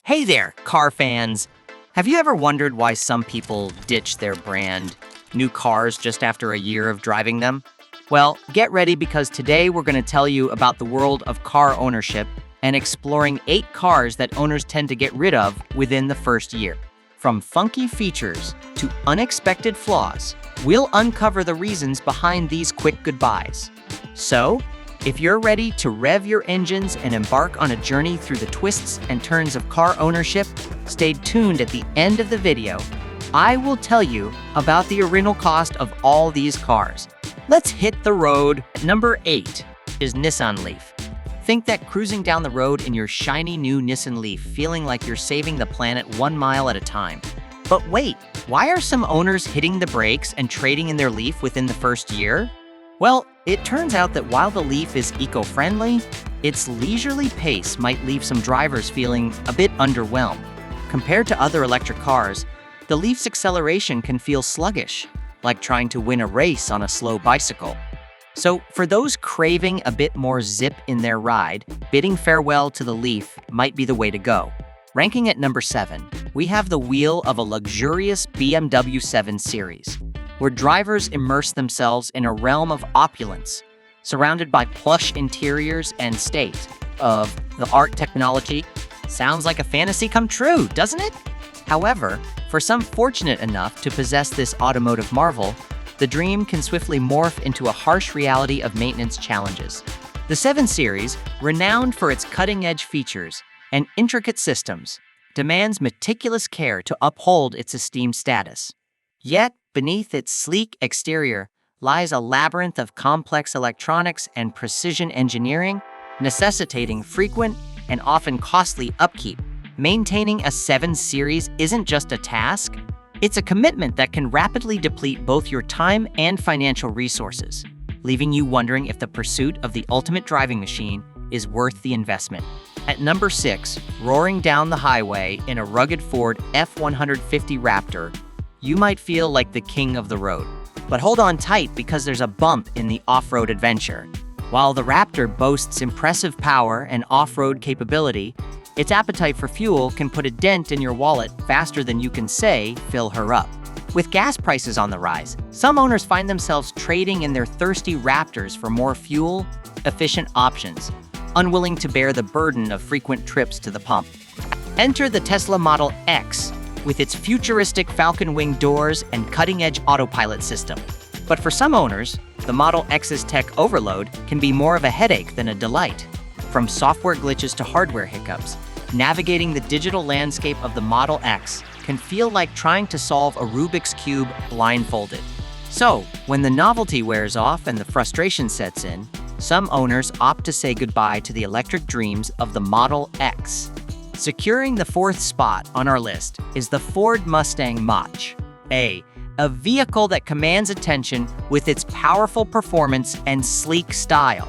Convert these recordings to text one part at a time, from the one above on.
Hey there, car fans! Have you ever wondered why some people ditch their brand new cars just after a year of driving them? Well, get ready because today we're going to tell you about the world of car ownership and exploring 8 cars that owners tend to get rid of within the first year. From funky features to unexpected flaws, we'll uncover the reasons behind these quick goodbyes. So, if you're ready to rev your engines and embark on a journey through the twists and turns of car ownership, stay tuned at the end of the video. I will tell you about the original cost of all these cars. Let's hit the road. Number 8 is Nissan Leaf. Think that cruising down the road in your shiny new Nissan Leaf feeling like you're saving the planet 1 mile at a time. But wait, why are some owners hitting the brakes and trading in their Leaf within the first year? Well, it turns out that while the Leaf is eco-friendly, its leisurely pace might leave some drivers feeling a bit underwhelmed. Compared to other electric cars, the Leaf's acceleration can feel sluggish, like trying to win a race on a slow bicycle. So, for those craving a bit more zip in their ride, bidding farewell to the Leaf might be the way to go. Ranking at number 7, we have the wheel of a luxurious BMW 7 Series, where drivers immerse themselves in a realm of opulence, surrounded by plush interiors and state-of-the-art technology. Sounds like a fantasy come true, doesn't it? However, for some fortunate enough to possess this automotive marvel, the dream can swiftly morph into a harsh reality of maintenance challenges. The 7 Series, renowned for its cutting-edge features and intricate systems, demands meticulous care to uphold its esteemed status. Yet, beneath its sleek exterior lies a labyrinth of complex electronics and precision engineering, necessitating frequent and often costly upkeep. Maintaining a 7 Series isn't just a task, it's a commitment that can rapidly deplete both your time and financial resources, leaving you wondering if the pursuit of the ultimate driving machine is worth the investment. At number 6, roaring down the highway in a rugged Ford F-150 Raptor, you might feel like the king of the road. But hold on tight because there's a bump in the off-road adventure. While the Raptor boasts impressive power and off-road capability, its appetite for fuel can put a dent in your wallet faster than you can say, "Fill her up." With gas prices on the rise, some owners find themselves trading in their thirsty Raptors for more fuel-efficient options, unwilling to bear the burden of frequent trips to the pump. Enter the Tesla Model X, with its futuristic Falcon Wing doors and cutting-edge autopilot system. But for some owners, the Model X's tech overload can be more of a headache than a delight. From software glitches to hardware hiccups, navigating the digital landscape of the Model X can feel like trying to solve a Rubik's Cube blindfolded. So, when the novelty wears off and the frustration sets in, some owners opt to say goodbye to the electric dreams of the Model X. Securing the 4th spot on our list is the Ford Mustang MCH, a vehicle that commands attention with its powerful performance and sleek style.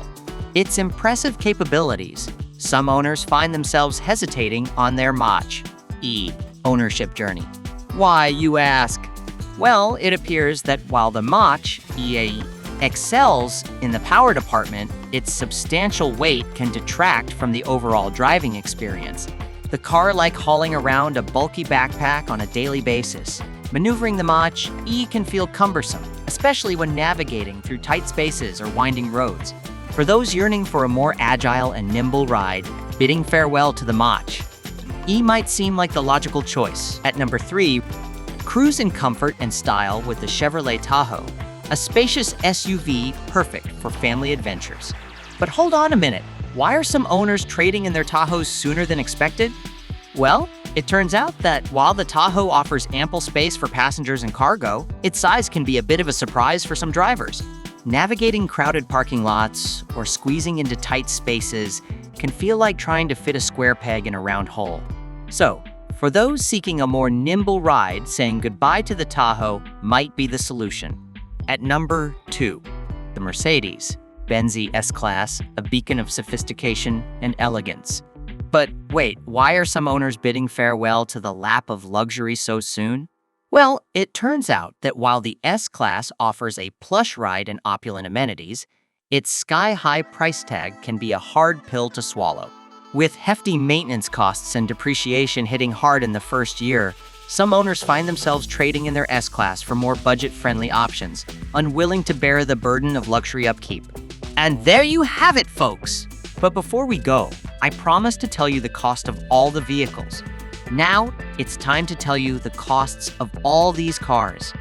Its impressive capabilities, some owners find themselves hesitating on their MCH ownership journey. Why, you ask? Well, it appears that while the MCH excels in the power department, its substantial weight can detract from the overall driving experience. The car like hauling around a bulky backpack on a daily basis. Maneuvering the MCH can feel cumbersome, especially when navigating through tight spaces or winding roads. For those yearning for a more agile and nimble ride, bidding farewell to the MCH might seem like the logical choice. At number 3, cruise in comfort and style with the Chevrolet Tahoe, a spacious SUV perfect for family adventures. But hold on a minute. Why are some owners trading in their Tahoes sooner than expected? Well, it turns out that while the Tahoe offers ample space for passengers and cargo, its size can be a bit of a surprise for some drivers. Navigating crowded parking lots or squeezing into tight spaces can feel like trying to fit a square peg in a round hole. So, for those seeking a more nimble ride, saying goodbye to the Tahoe might be the solution. At number 2, the Mercedes-Benz SClass, a beacon of sophistication and elegance. But wait, why are some owners bidding farewell to the lap of luxury so soon? Well, it turns out that while the S-Class offers a plush ride and opulent amenities, its sky-high price tag can be a hard pill to swallow. With hefty maintenance costs and depreciation hitting hard in the first year, some owners find themselves trading in their S-Class for more budget-friendly options, unwilling to bear the burden of luxury upkeep. And there you have it, folks! But before we go, I promised to tell you the cost of all the vehicles. Now, it's time to tell you the costs of all these cars.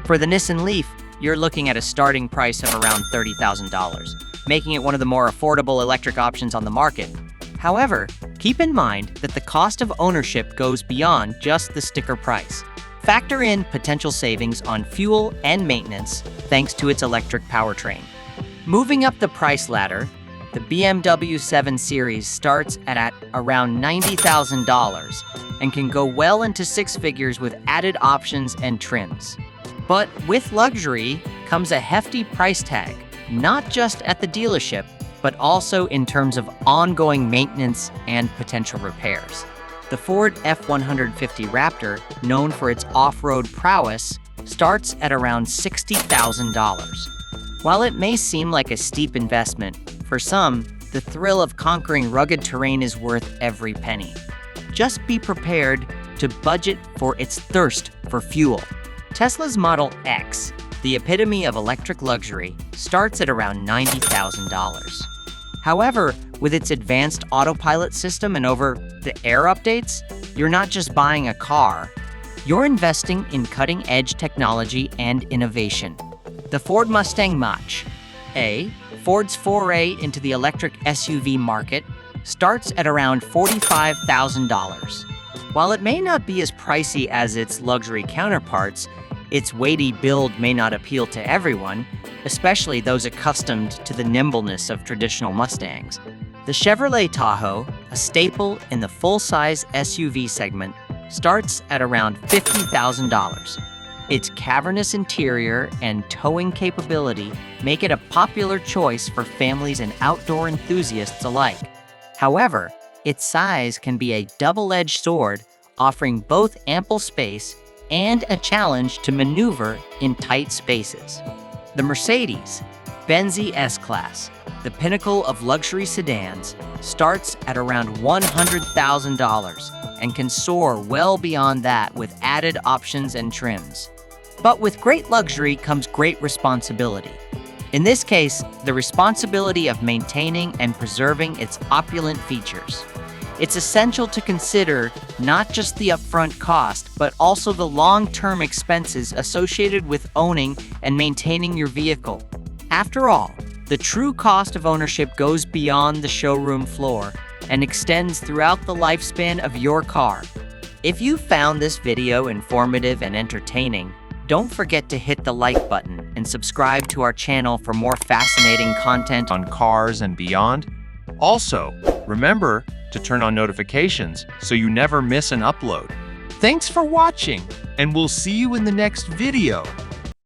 For the Nissan Leaf, you're looking at a starting price of around $30,000, making it one of the more affordable electric options on the market. However, keep in mind that the cost of ownership goes beyond just the sticker price. Factor in potential savings on fuel and maintenance thanks to its electric powertrain. Moving up the price ladder, the BMW 7 Series starts at around $90,000 and can go well into six figures with added options and trims. But with luxury comes a hefty price tag, not just at the dealership, but also in terms of ongoing maintenance and potential repairs. The Ford F-150 Raptor, known for its off-road prowess, starts at around $60,000. While it may seem like a steep investment, for some, the thrill of conquering rugged terrain is worth every penny. Just be prepared to budget for its thirst for fuel. Tesla's Model X, the epitome of electric luxury, starts at around $90,000. However, with its advanced autopilot system and over-the-air updates, you're not just buying a car, you're investing in cutting-edge technology and innovation. The Ford Mustang MCH, Ford's foray into the electric SUV market, starts at around $45,000. While it may not be as pricey as its luxury counterparts, its weighty build may not appeal to everyone, especially those accustomed to the nimbleness of traditional Mustangs. The Chevrolet Tahoe, a staple in the full-size SUV segment, starts at around $50,000. Its cavernous interior and towing capability make it a popular choice for families and outdoor enthusiasts alike. However, its size can be a double-edged sword, offering both ample space and a challenge to maneuver in tight spaces. The Mercedes-Benz SClass, the pinnacle of luxury sedans, starts at around $100,000 and can soar well beyond that with added options and trims. But with great luxury comes great responsibility. In this case, the responsibility of maintaining and preserving its opulent features. It's essential to consider not just the upfront cost, but also the long-term expenses associated with owning and maintaining your vehicle. After all, the true cost of ownership goes beyond the showroom floor and extends throughout the lifespan of your car. If you found this video informative and entertaining, don't forget to hit the like button and subscribe to our channel for more fascinating content on cars and beyond. Also, remember to turn on notifications so you never miss an upload. Thanks for watching, and we'll see you in the next video.